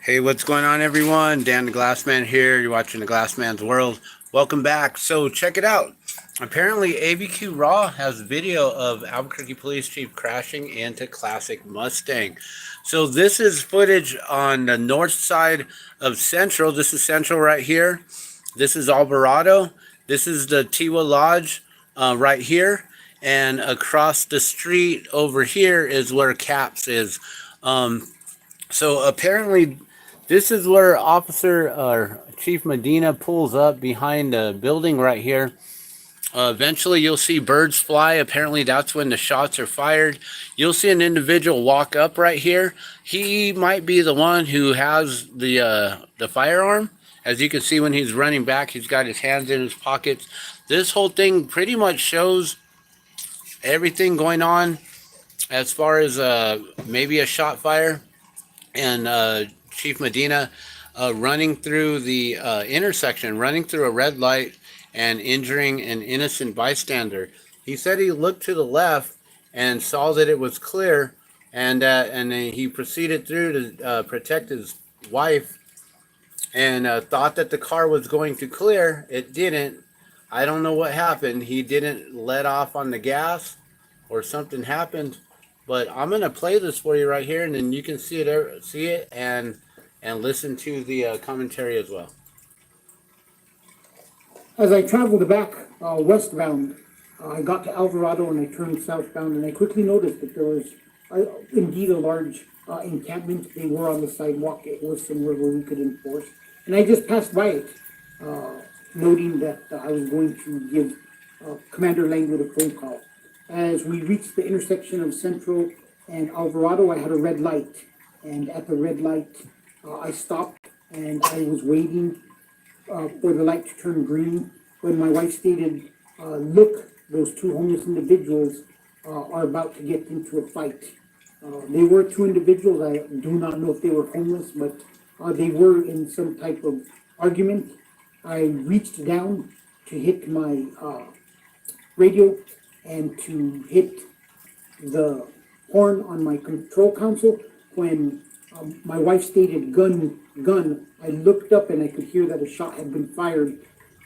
Hey, what's going on, everyone? Dan the Glassman here. You're watching the Glassman's World. Welcome back. So check it out. Apparently, ABQ Raw has video of Albuquerque Police Chief crashing into classic Mustang. So this is footage on the north side of Central. This is Central right here. This is Alvarado. This is the Tiwa Lodge right here. And across the street over here is where Caps is. So apparently, this is where Officer Chief Medina pulls up behind the building right here. Eventually, you'll see birds fly. Apparently, that's when the shots are fired. You'll see an individual walk up right here. He might be the one who has the firearm. As you can see, when he's running back, he's got his hands in his pockets. This whole thing pretty much shows everything going on as far as maybe a shot fire and Chief Medina running through the intersection, running through a red light and injuring an innocent bystander. He said he looked to the left and saw that it was clear, and he proceeded through to protect his wife, and thought that the car was going to clear. It didn't. I don't know what happened. He didn't let off on the gas, or something happened. But I'm gonna play this for you right here, and then you can see it and listen to the commentary as well. As I traveled back westbound, I got to Alvarado and I turned southbound, and I quickly noticed that there was indeed a large encampment. They were on the sidewalk. It was somewhere where we could enforce. And I just passed by it, noting that I was going to give Commander Langwood a phone call. As we reached the intersection of Central and Alvarado, I had a red light. And at the red light, I stopped and I was waiting for the light to turn green when my wife stated, look, those two homeless individuals are about to get into a fight. They were two individuals. I do not know if they were homeless, but they were in some type of argument. I reached down to hit my radio and to hit the horn on my control console when my wife stated gun, gun. I looked up and I could hear that a shot had been fired,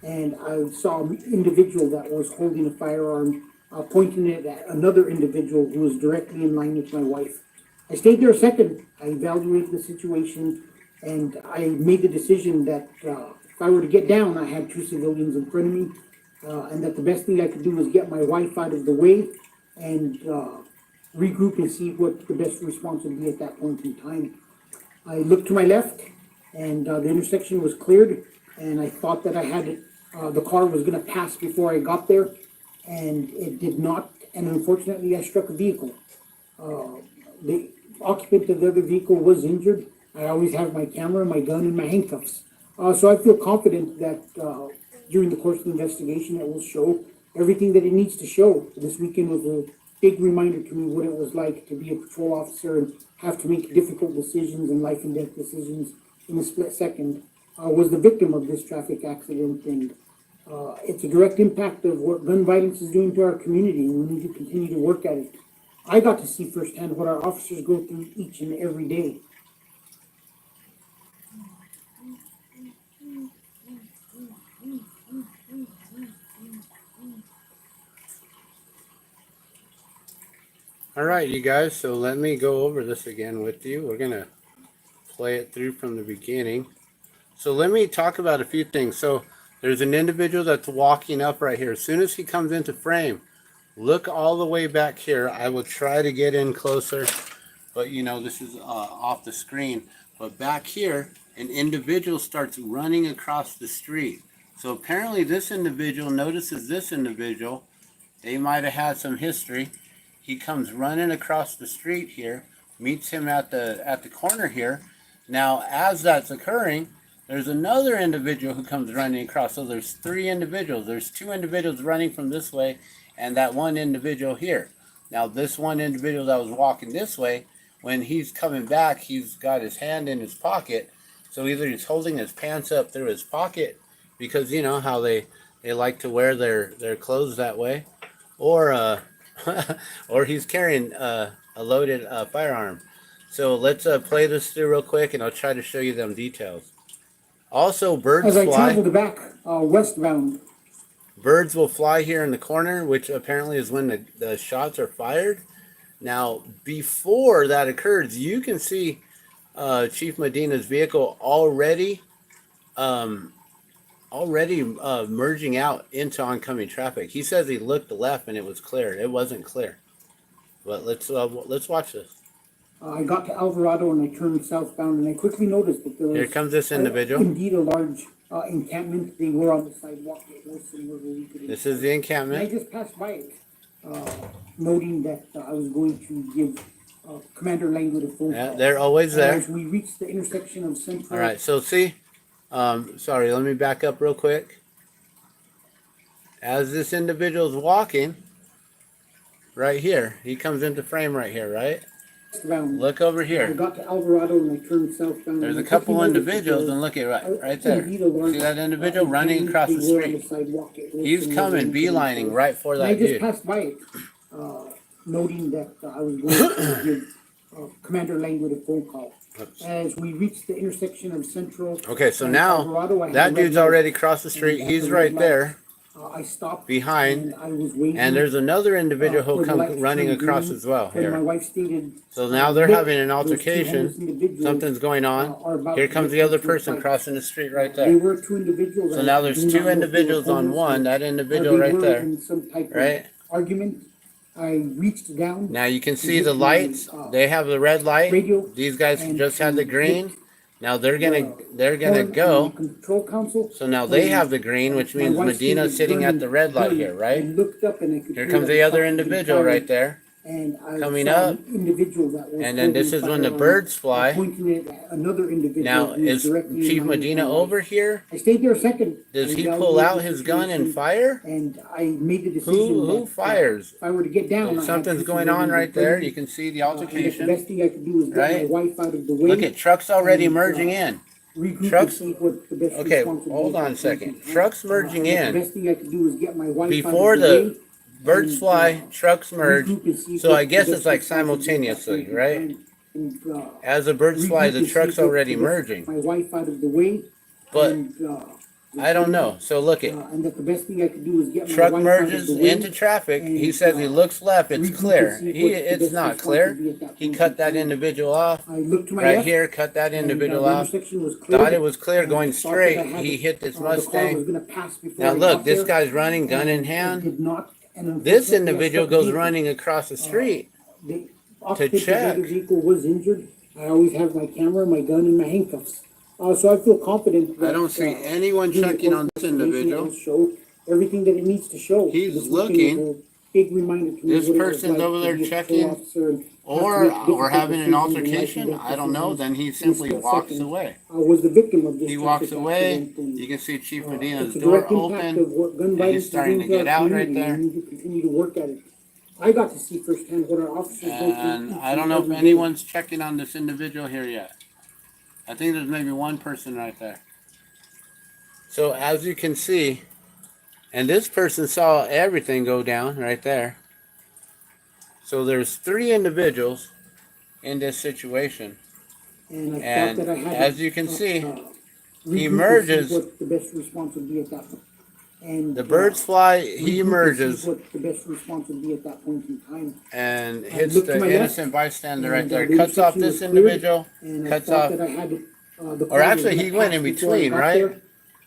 and I saw an individual that was holding a firearm, pointing it at another individual who was directly in line with my wife. I stayed there a second. I evaluated the situation, and I made the decision that if I were to get down, I had two civilians in front of me, and that the best thing I could do was get my wife out of the way and regroup and see what the best response would be at that point in time. I looked to my left, and the intersection was cleared, and I thought that I had the car was going to pass before I got there, and it did not, and unfortunately I struck a vehicle. The occupant of the other vehicle was injured. I always have my camera, my gun, and my handcuffs. So I feel confident that during the course of the investigation it will show everything that it needs to show. This weekend was a big reminder to me what it was like to be a patrol officer and have to make difficult decisions and life and death decisions in a split second. Was the victim of this traffic accident, and it's a direct impact of what gun violence is doing to our community, and we need to continue to work at it. I got to see firsthand what our officers go through each and every day. All right, you guys. So let me go over this again with you. We're gonna play it through from the beginning. So let me talk about a few things. So there's an individual that's walking up right here. As soon as he comes into frame, look all the way back here. I will try to get in closer, but you know, this is off the screen. But back here, an individual starts running across the street. So apparently this individual notices this individual. They might have had some history. He comes running across the street here, meets him at the corner here. Now, as that's occurring, there's another individual who comes running across. So there's three individuals. There's two individuals running from this way, and that one individual here. Now, this one individual that was walking this way, when he's coming back, he's got his hand in his pocket. So either he's holding his pants up through his pocket, because you know how they like to wear their clothes that way, or or he's carrying a loaded firearm. So let's play this through real quick, and I'll try to show you them details. Also, birds As I fly. traveled back westbound, Birds will fly here in the corner, which apparently is when the shots are fired. Now, before that occurs, you can see Chief Medina's vehicle already merging out into oncoming traffic. He says he looked left and it was clear. It wasn't clear. But let's watch this. I got to Alvarado and I turned southbound, and I quickly noticed that there was Here comes this individual. Indeed a large encampment. They were on the sidewalk. It was similar where we could. This is the And I encampment. just passed by it, noting that I was going to give Commander Langwood a phone Yeah, call. they're always there. As we reached the intersection of Central. All right, so see, sorry, let me back up real quick. As this individual is walking, right here, he comes into frame right here, right? Westbound. Look over I here. got to Alvarado and I turned southbound. There's a and I couple quickly noticed that individuals, there and was look at right there. indeed a large, See that individual running encampment. across the They were on street? sidewalk. It was He's similar where coming, we could. beelining right for And I that just dude. passed by it, noting that I was going to give Commander Langwood a phone call. As we reached the intersection of Central. Okay, so and now Alvarado, I had that a red dude's light. already crossed the street. And at He's the right red light, there I stopped behind, and I was waiting. and there's another individual for who'll the light come to running turn across green, as well when my here. wife stated. So now they're "Look, having an those two homeless altercation. individuals, Something's going are on. about Here to comes get the other into a person fight." crossing the street right They there. were two individuals. So I now there's do not two know if they were individuals on homeless one. or- That or individual they right were there, in some type of right? argument. I reached down. Now you can to see hit the my, lights. They have the red light. radio These guys and just had the to green. hit Now they're gonna horn on go. the Control Council. So now they And have the green, which my means wife Medina's stated sitting at burning, the red light burning. here, I right? looked up and I could Here hear comes that the other shot was being individual fired. right there. And I Coming saw up. an individual that was And then this holding is when the firearm, birds fly. pointing it at another individual. Now who was is directly in Chief line with Medina my wife. over here? I stayed there a second. Does and he evaluated pull out the his gun and situation, fire? And I made the decision Who that, fires? if I were to get down, I had Something's to going surrender on the right there. gun. You can see the And the altercation. best thing I could do was get Right? my wife out of the way. Look at trucks already and, merging in. regroup Trucks- and see what the best Okay, response would be hold at on a that second. point in time. Trucks merging The in. best thing I could do was get my wife Before out of the the way. birds and, fly, trucks merge. regroup and see So what I the guess best it's like response would be at that simultaneously, point in right? time. And, As the birds fly, regroup the and see truck's what already the best- merging. My wife out of the way. But and, I don't know. So look it. and that the best thing I could do was get my Truck wife out of merges the way. into traffic. He and, says he looks left. It's regroup clear. and see He, what the it's best not response clear. would be at that He point cut in that time. individual off. I looked to my Right left, here, cut that individual the off. intersection was clear, Thought it was clear and going thought that I straight. had He to- hit this the car was Mustang. gonna pass before Now I look, got this there, guy's running gun in and it hand. did not, and This unfortunately, I individual stopped goes the vehicle. running across the street. The occupant of the check. other vehicle was injured. I always have my camera, my gun, and my handcuffs. So I feel confident that. I don't see anyone during the checking course on of this the investigation, it individual. will show everything that it needs to show. He's This looking. weekend was a big reminder to me This what it was person's like over to there be a patrol checking, officer and have to Or make difficult having an decisions in life and altercation. death I don't know. decisions. Then he In a simply split walks second, away. I was the victim of this. He walks traffic away. accident, and, You can see Chief it's Medina's a door direct impact open. of what gun and violence he's is starting doing to to get our out right community, there. and we need to continue to work at it. I got to see firsthand what our officers go through. And each I don't know if every day. anyone's checking on this individual here yet. I think there's maybe one person right there. So as you can see, and this person saw everything go down right there. So there's 3 individuals in this situation. And I And thought that I had as to, you can see, regroup he and see emerges. what the best response would be at that point. And, The birds fly, he regroup and see emerges what the best response would be at that point in time. and hits look to the my left, innocent bystander right and, there. the Cuts off intersection this was cleared, individual, And I cuts thought off. that I had to, the Or car was actually, he gonna went pass in before I between, got right?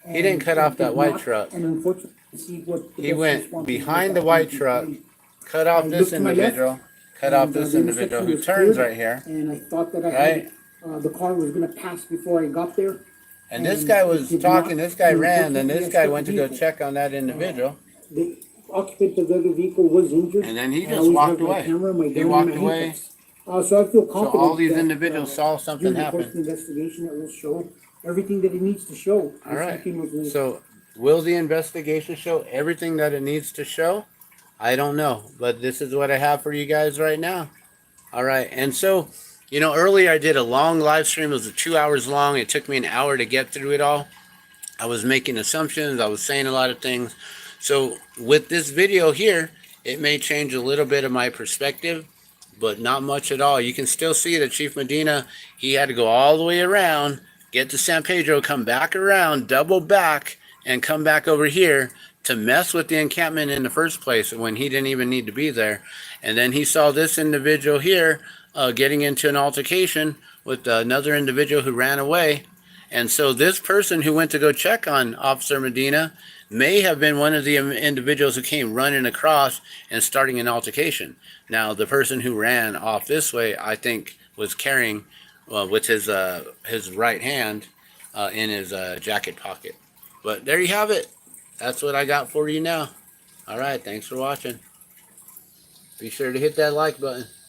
there, He didn't cut off it that did white not, truck. And unfortunately, see what the He best went response would be at behind that the white point in truck, time. cut off I this looked to my left, individual, cut off and, this the individual intersection who was turns cleared, right here. And I thought that I Right? had, the car was gonna pass before I got there. And this And guy it was did talking, not, this guy and ran, then unfortunately, this I guy struck went the to go vehicle. check on that individual. The occupant of the other vehicle was injured. And then he I just always walked have my away. camera, my He gun, and walked my away. handcuffs. So I feel So confident. all these that, individuals saw something during the course happen. of the investigation, it will show everything that it needs to show. All right. This weekend was a- So will the investigation show everything that it needs to show? I don't know, but this is what I have for you guys right now. All right. And so, you know, earlier I did a long live stream. It was 2 hours long. It took me an hour to get through it all. I was making assumptions. I was saying a lot of things. So with this video here, it may change a little bit of my perspective, but not much at all. You can still see that Chief Medina, he had to go all the way around, get to San Pedro, come back around, double back, and come back over here to mess with the encampment in the first place when he didn't even need to be there. And then he saw this individual here getting into an altercation with another individual who ran away. And so this person who went to go check on Officer Medina may have been one of the individuals who came running across and starting an altercation. Now, the person who ran off this way, I think, was carrying with his right hand in his jacket pocket. But there you have it. That's what I got for you now. All right, thanks for watching. Be sure to hit that like button.